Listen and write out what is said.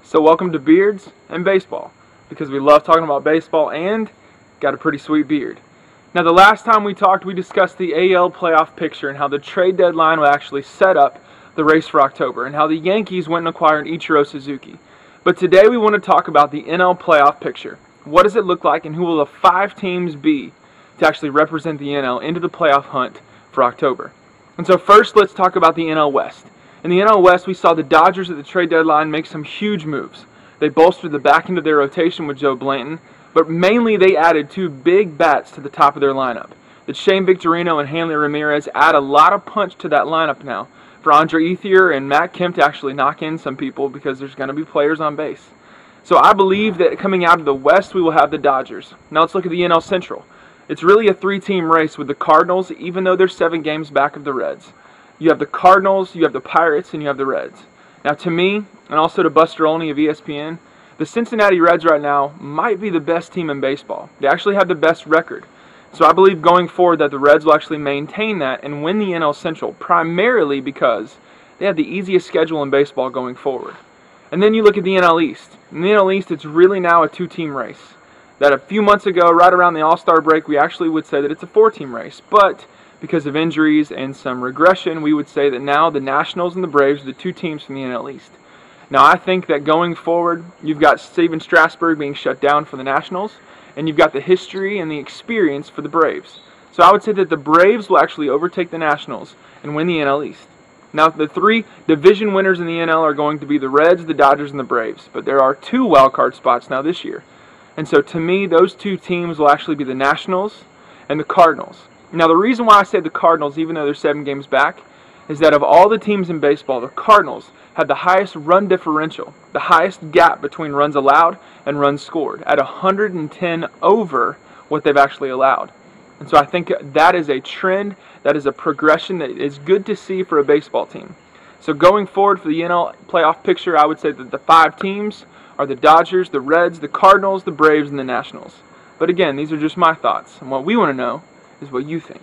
So welcome to Beards and Baseball, because we love talking about baseball and got a pretty sweet beard. Now, the last time we talked, we discussed the AL playoff picture and how the trade deadline will actually set up the race for October and how the Yankees went and acquired Ichiro Suzuki. But today we want to talk about the NL playoff picture. What does it look like and who will the 5 teams be to actually represent the NL into the playoff hunt for October? And so first, let's talk about the NL West. In the NL West, we saw the Dodgers at the trade deadline make some huge moves. They bolstered the back end of their rotation with Joe Blanton, but mainly they added 2 big bats to the top of their lineup. That Shane Victorino and Hanley Ramirez add a lot of punch to that lineup now for Andre Ethier and Matt Kemp to actually knock in some people, because there's going to be players on base. So I believe that coming out of the West, we will have the Dodgers. Now let's look at the NL Central. It's really a 3-team race with the Cardinals, even though they're 7 games back of the Reds. You have the Cardinals, you have the Pirates, and you have the Reds. Now, to me, and also to Buster Olney of ESPN, the Cincinnati Reds right now might be the best team in baseball. They actually have the best record. So I believe going forward that the Reds will actually maintain that and win the NL Central, primarily because they have the easiest schedule in baseball going forward. And then you look at the NL East. In the NL East, it's really now a 2-team race. That a few months ago, right around the All-Star break, we actually would say that it's a 4-team race. But because of injuries and some regression, we would say that now the Nationals and the Braves are the 2 teams from the NL East. Now, I think that going forward, you've got Steven Strasburg being shut down for the Nationals, and you've got the history and the experience for the Braves. So I would say that the Braves will actually overtake the Nationals and win the NL East. Now, the 3 division winners in the NL are going to be the Reds, the Dodgers, and the Braves. But there are 2 wildcard spots now this year. And so to me, those 2 teams will actually be the Nationals and the Cardinals. Now, the reason why I say the Cardinals, even though they're 7 games back, is that of all the teams in baseball, the Cardinals have the highest run differential, the highest gap between runs allowed and runs scored, at 110 over what they've actually allowed. And so I think that is a trend, that is a progression that is good to see for a baseball team. So going forward for the NL playoff picture, I would say that the 5 teams are the Dodgers, the Reds, the Cardinals, the Braves, and the Nationals. But again, these are just my thoughts, and what we want to know is what you think.